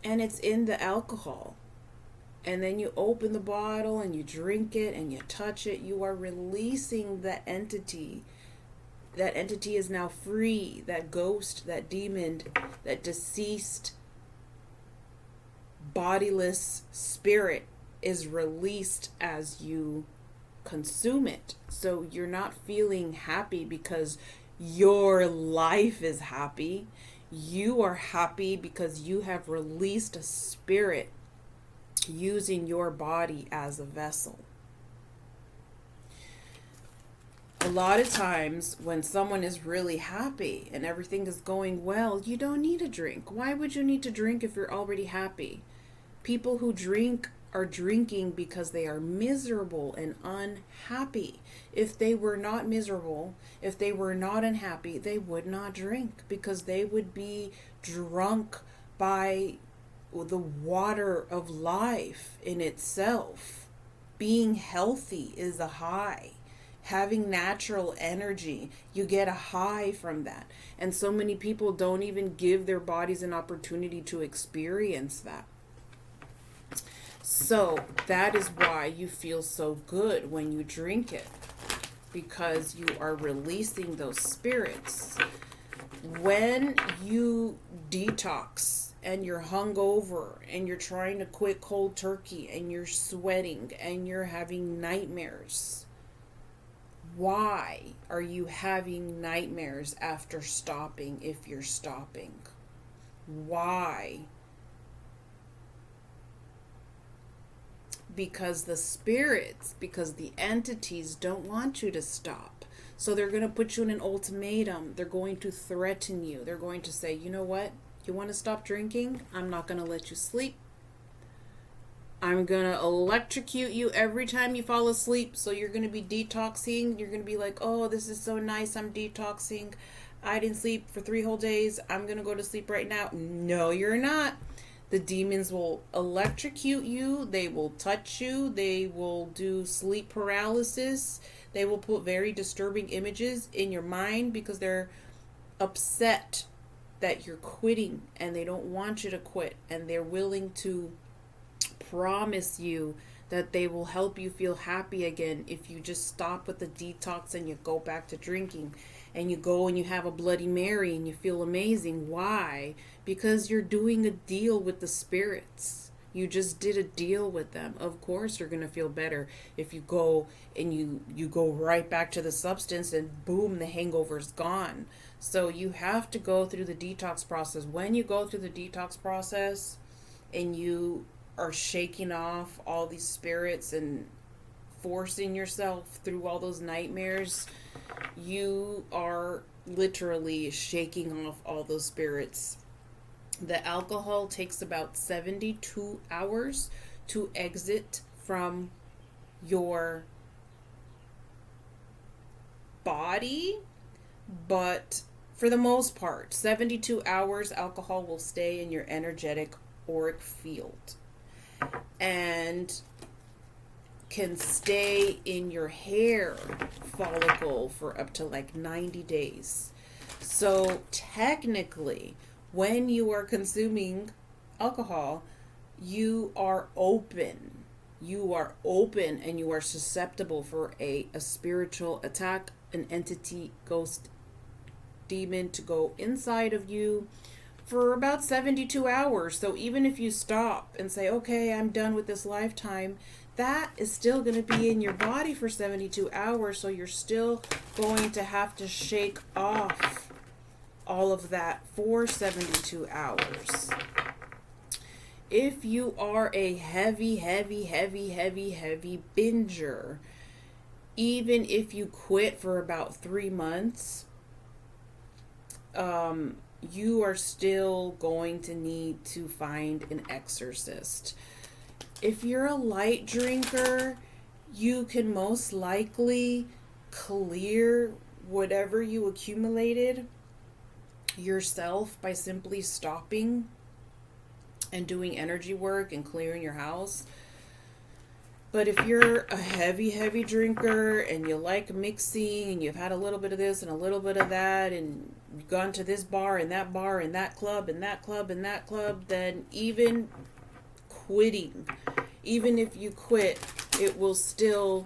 and it's in the alcohol, and then you open the bottle and you drink it and you touch it, you are releasing that entity. That entity is now free. That ghost, that demon, that deceased bodiless spirit is released as you consume it. So you're not feeling happy because your life is happy. You are happy because you have released a spirit using your body as a vessel. A lot of times when someone is really happy and everything is going well, you don't need a drink. Why would you need to drink if you're already happy? People who drink are drinking because they are miserable and unhappy. If they were not miserable, if they were not unhappy, they would not drink, because they would be drunk by the water of life in itself. Being healthy is a high. Having natural energy, you get a high from that. And so many people don't even give their bodies an opportunity to experience that. So that is why you feel so good when you drink it, because you are releasing those spirits. When you detox and you're hungover and you're trying to quit cold turkey and you're sweating and you're having nightmares, why are you having nightmares after stopping if you're stopping? Why? Because the spirits, because the entities don't want you to stop. So they're going to put you in an ultimatum. They're going to threaten you. They're going to say, you know what? You want to stop drinking? I'm not going to let you sleep. I'm going to electrocute you every time you fall asleep. So you're going to be detoxing. You're going to be like, oh, this is so nice. I'm detoxing. I didn't sleep for 3 whole days. I'm going to go to sleep right now. No, you're not. The demons will electrocute you. They will touch you. They will do sleep paralysis. They will put very disturbing images in your mind because they're upset that you're quitting and they don't want you to quit. And they're willing to promise you that they will help you feel happy again if you just stop with the detox and you go back to drinking. And you go and you have a Bloody Mary and you feel amazing. Why? Because you're doing a deal with the spirits. You just did a deal with them. Of course you're going to feel better if you go and you go right back to the substance and boom, the hangover's gone. So you have to go through the detox process. When you go through the detox process and you are shaking off all these spirits and forcing yourself through all those nightmares, you are literally shaking off all those spirits. The alcohol takes about 72 hours to exit from your body, but for the most part, 72 hours alcohol will stay in your energetic auric field and can stay in your hair follicle for up to like 90 days. So technically, when you are consuming alcohol, you are open. You are open and you are susceptible for a spiritual attack, an entity, ghost, demon to go inside of you for about 72 hours. So even if you stop and say, okay, I'm done with this lifetime, that is still going to be in your body for 72 hours. So you're still going to have to shake off all of that for 72 hours. If you are a heavy binger, even if you quit for about 3 months, you are still going to need to find an exorcist. If you're a light drinker, you can most likely clear whatever you accumulated yourself by simply stopping and doing energy work and clearing your house. But if you're a heavy drinker and you like mixing and you've had a little bit of this and a little bit of that and you've gone to this bar and that club and that club and that club, then even quitting, even if you quit, you will still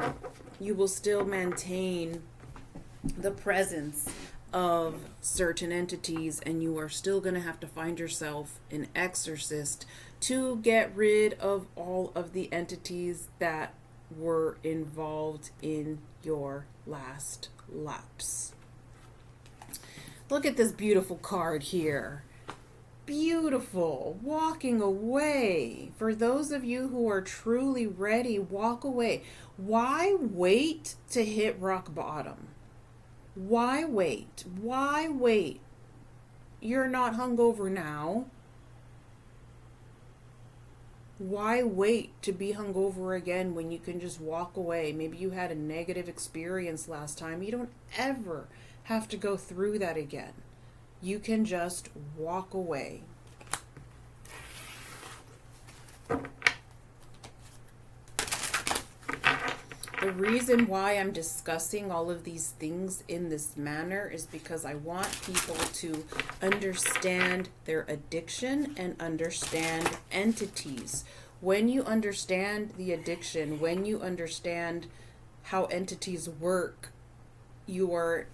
maintain the presence of certain entities, and you are still going to have to find yourself an exorcist to get rid of all of the entities that were involved in your last lapse. Look at this beautiful card here. Beautiful. Walking away. For those of you who are truly ready, walk away. Why wait to hit rock bottom? Why wait? Why wait? You're not hungover now. Why wait to be hungover again when you can just walk away? Maybe you had a negative experience last time. You don't ever have to go through that again. You can just walk away. The reason why I'm discussing all of these things in this manner is because I want people to understand their addiction and understand entities. When you understand the addiction, when you understand how entities work, you are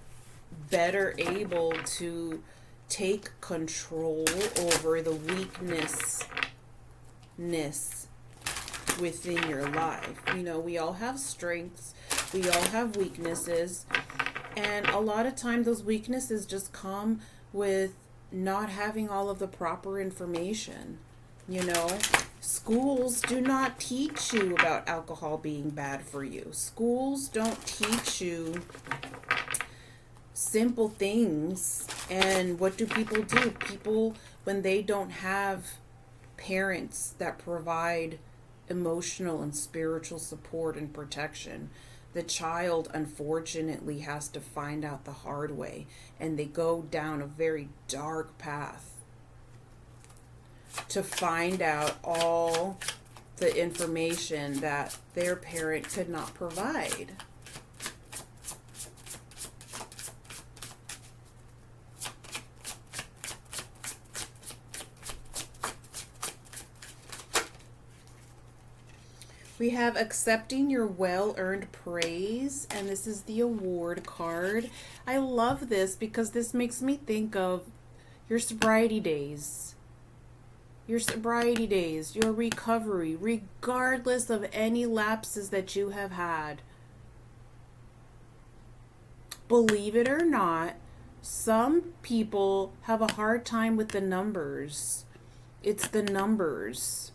better able to take control over the weakness within your life. You know, we all have strengths, we all have weaknesses, and a lot of time those weaknesses just come with not having all of the proper information. You know, schools do not teach you about alcohol being bad for you. Schools don't teach you simple things. And what do? People, when they don't have parents that provide emotional and spiritual support and protection, the child unfortunately has to find out the hard way, and they go down a very dark path to find out all the information that their parent could not provide. We have accepting your well-earned praise, and this is the award card. I love this because this makes me think of your sobriety days. your sobriety days, your recovery, regardless of any lapses that you have had. Believe it or not, some people have a hard time with the numbers. It's the numbers.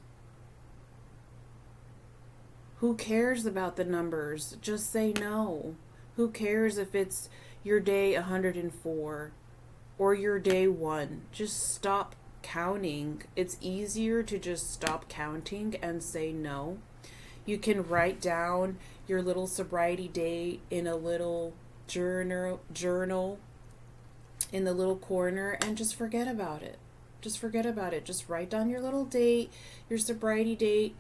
Who cares about the numbers? Just say no. Who cares if it's your day 104 or your day 1? Just stop counting. It's easier to just stop counting and say no. You can write down your little sobriety day in a little journal in the little corner and just forget about it. Just forget about it. Just write down your little date, your sobriety date,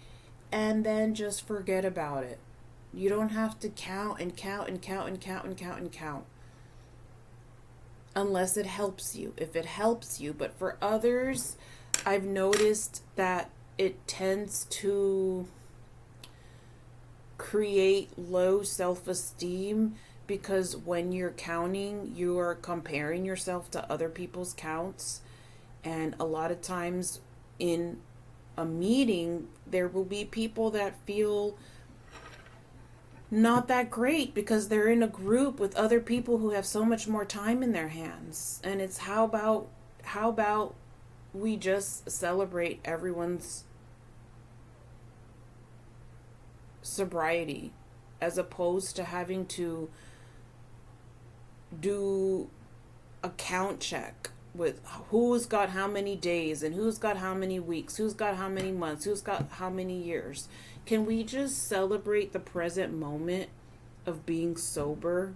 and then just forget about it. You don't have to count and count and count and count and count and count. Unless it helps you. If it helps you. But for others, I've noticed that it tends to create low self-esteem, because when you're counting, you are comparing yourself to other people's counts. And a lot of times in a meeting, there will be people that feel not that great because they're in a group with other people who have so much more time in their hands. And it's how about we just celebrate everyone's sobriety, as opposed to having to do a count check with who's got how many days and who's got how many weeks, who's got how many months, who's got how many years. Can we just celebrate the present moment of being sober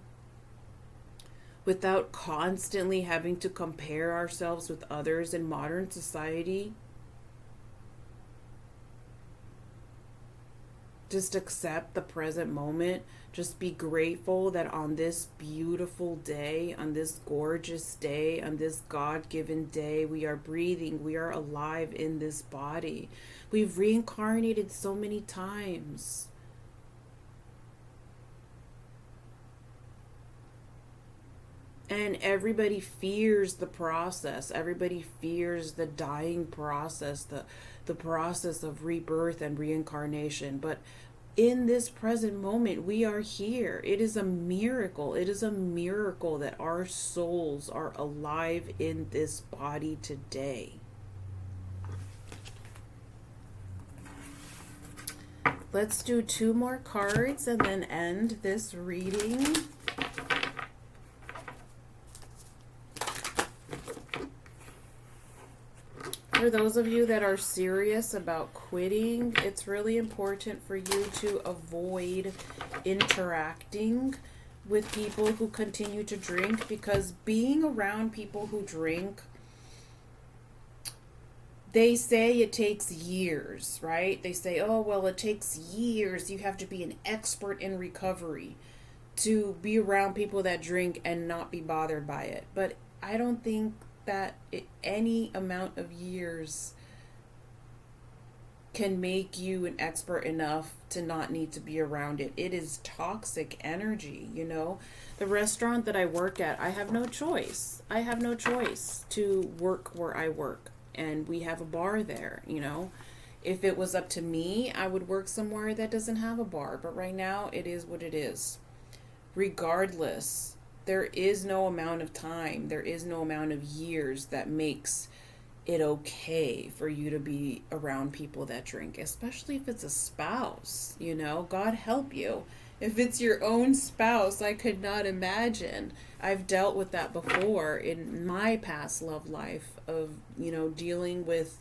without constantly having to compare ourselves with others in modern society? Just accept the present moment. Just be grateful that on this beautiful day, on this gorgeous day, on this God-given day, we are breathing, we are alive in this body. We've reincarnated so many times. And everybody fears the process. Everybody fears the dying process, the process of rebirth and reincarnation. But in this present moment, we are here. It is a miracle. It is a miracle that our souls are alive in this body today. Let's do 2 more cards and then end this reading. For those of you that are serious about quitting, it's really important for you to avoid interacting with people who continue to drink, because being around people who drink, they say it takes years, right? They say, oh, well, it takes years. You have to be an expert in recovery to be around people that drink and not be bothered by it. But I don't think that any amount of years can make you an expert enough to not need to be around it. It is toxic energy, you know. The restaurant that I work at, I have no choice. I have no choice to work where I work. And we have a bar there, you know. If it was up to me, I would work somewhere that doesn't have a bar. But right now, it is what it is. Regardless, there is no amount of time, there is no amount of years that makes it okay for you to be around people that drink, especially if it's a spouse, you know. God help you. If it's your own spouse, I could not imagine. I've dealt with that before in my past love life of, you know, dealing with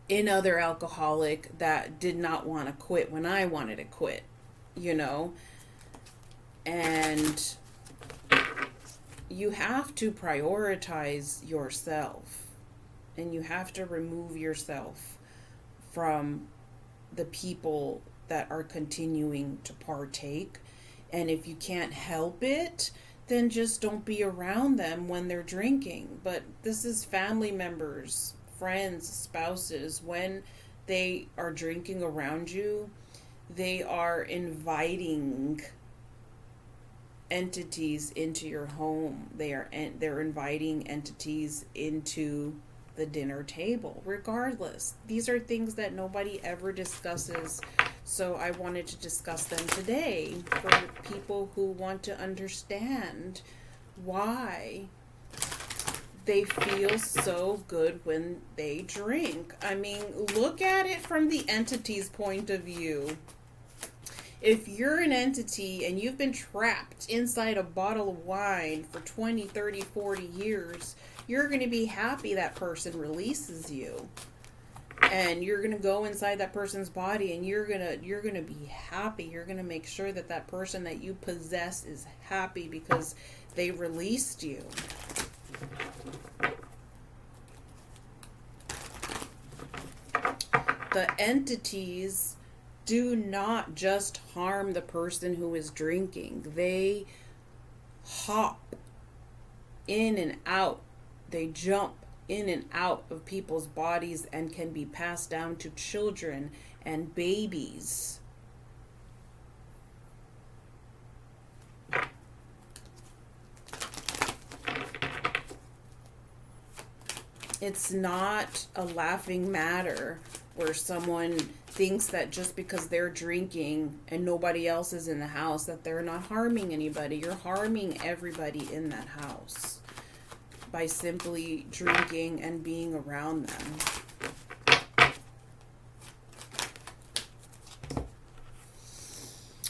another alcoholic that did not want to quit when I wanted to quit, you know. And you have to prioritize yourself, and you have to remove yourself from the people that are continuing to partake. And if you can't help it, then just don't be around them when they're drinking. But this is family members, friends, spouses. When they are drinking around you, they are inviting entities into your home. They're inviting entities into the dinner table. Regardless, these are things that nobody ever discusses. So I wanted to discuss them today for people who want to understand why they feel so good when they drink. I mean, look at it from the entity's point of view. If you're an entity and you've been trapped inside a bottle of wine for 20, 30, 40 years, you're going to be happy that person releases you. And you're going to go inside that person's body and you're going to be happy. You're going to make sure that that person that you possess is happy because they released you. The entities do not just harm the person who is drinking. They hop in and out. They jump in and out of people's bodies and can be passed down to children and babies. It's not a laughing matter where someone thinks that just because they're drinking and nobody else is in the house that they're not harming anybody. You're harming everybody in that house by simply drinking and being around them.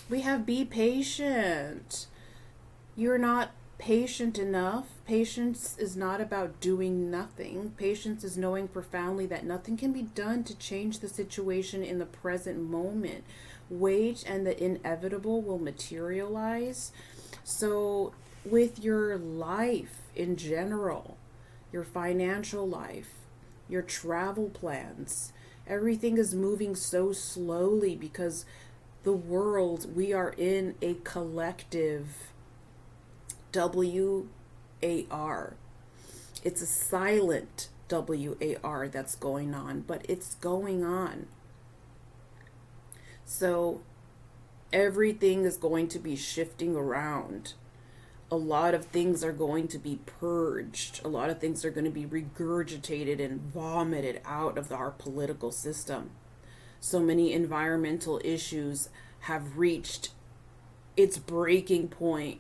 We have be patient. You're not patient enough. Patience is not about doing nothing. Patience is knowing profoundly that nothing can be done to change the situation in the present moment. Wait and the inevitable will materialize. So with your life in general, your financial life, your travel plans, everything is moving so slowly because the world, we are in a collective WAR. It's a silent WAR that's going on, but it's going on. So everything is going to be shifting around. A lot of things are going to be purged. A lot of things are going to be regurgitated and vomited out of our political system. So many environmental issues have reached its breaking point,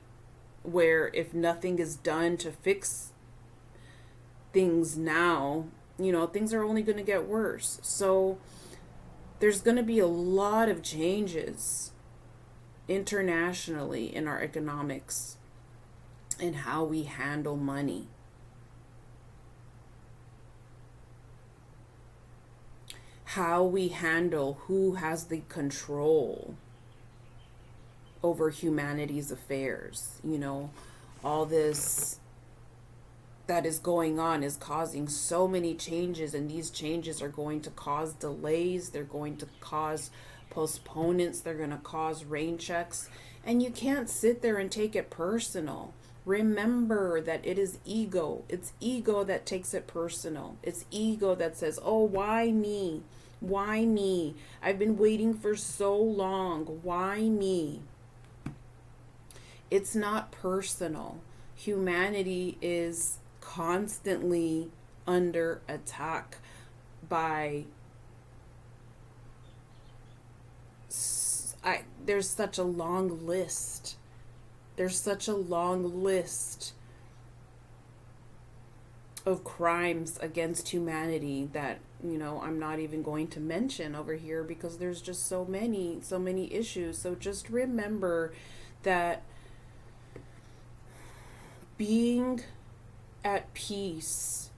where if nothing is done to fix things now, things are only going to get worse. So there's going to be a lot of changes internationally in our economics and how we handle money. How we handle who has the control over humanity's affairs. All this that is going on is causing so many changes, and these changes are going to cause delays. They're going to cause postponements. They're going to cause rain checks, and you can't sit there and take it personal. Remember that it is ego. It's ego that takes it personal. It's ego that says, oh, why me? Why me? I've been waiting for so long. Why me? It's not personal. Humanity is constantly under attack by there's such a long list. There's such a long list of crimes against humanity that, I'm not even going to mention over here because there's just so many issues. So just remember that being at peace,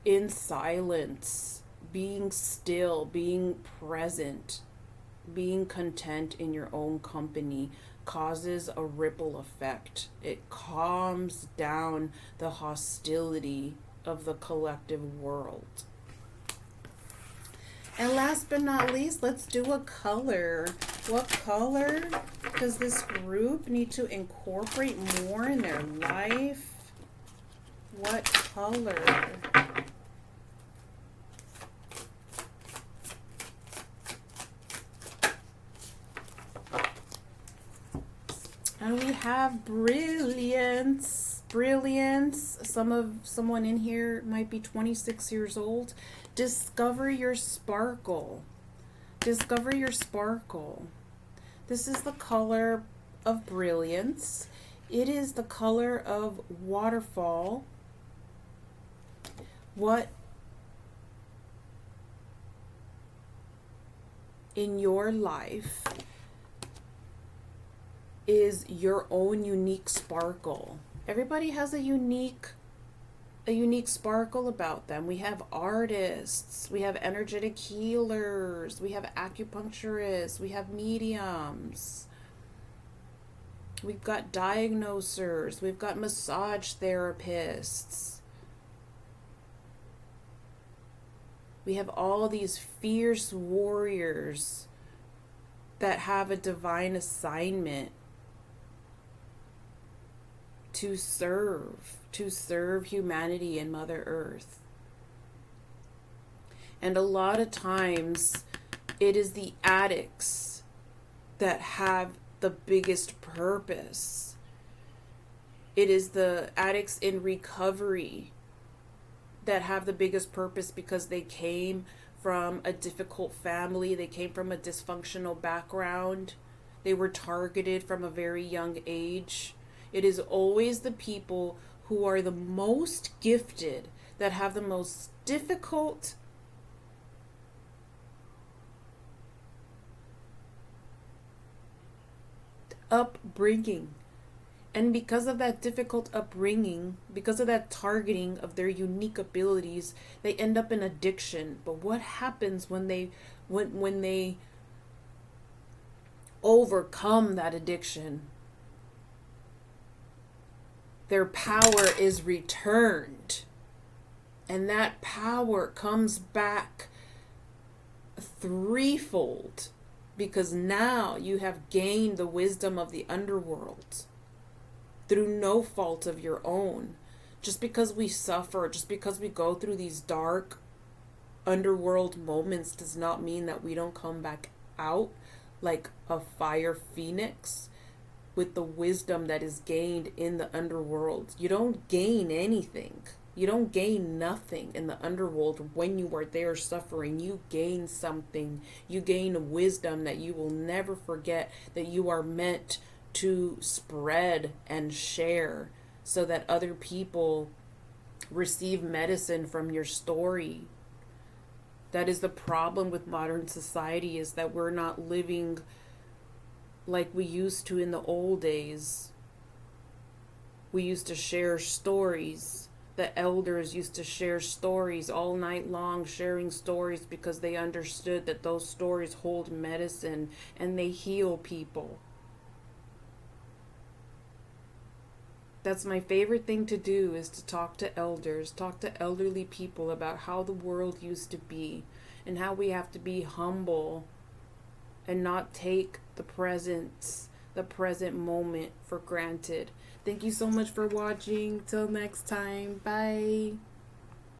in silence, being still, being present, being content in your own company causes a ripple effect. It calms down the hostility of the collective world. And last but not least, let's do a color. What color does this group need to incorporate more in their life? What color? And we have brilliance. brilliance. Someone in here might be 26 years old. Discover your sparkle. Discover your sparkle. This is the color of brilliance. It is the color of waterfall. What in your life is your own unique sparkle? Everybody has a unique sparkle about them. We have artists, we have energetic healers, we have acupuncturists, we have mediums, we've got diagnosers, we've got massage therapists. We have all these fierce warriors that have a divine assignment to serve humanity and Mother Earth. And a lot of times it is the addicts that have the biggest purpose. It is the addicts in recovery that have the biggest purpose, because they came from a difficult family, they came from a dysfunctional background, they were targeted from a very young age. It is always the people who are the most gifted that have the most difficult upbringing. And because of that difficult upbringing, because of that targeting of their unique abilities, they end up in addiction. But what happens when they overcome that addiction? Their power is returned. And that power comes back threefold, because now you have gained the wisdom of the underworld through no fault of your own. Just because we suffer, just because we go through these dark underworld moments, does not mean that we don't come back out like a fire phoenix with the wisdom that is gained in the underworld. You don't gain anything. You don't gain nothing in the underworld when you are there suffering. You gain something. You gain wisdom that you will never forget, that you are meant to spread and share, so that other people receive medicine from your story. That is the problem with modern society, is that we're not living like we used to in the old days. We used to share stories. The elders used to share stories all night long, sharing stories because they understood that those stories hold medicine and they heal people. That's my favorite thing to do, is to talk to elders, talk to elderly people about how the world used to be and how we have to be humble and not take the present moment for granted. Thank you so much for watching. Till next time. Bye.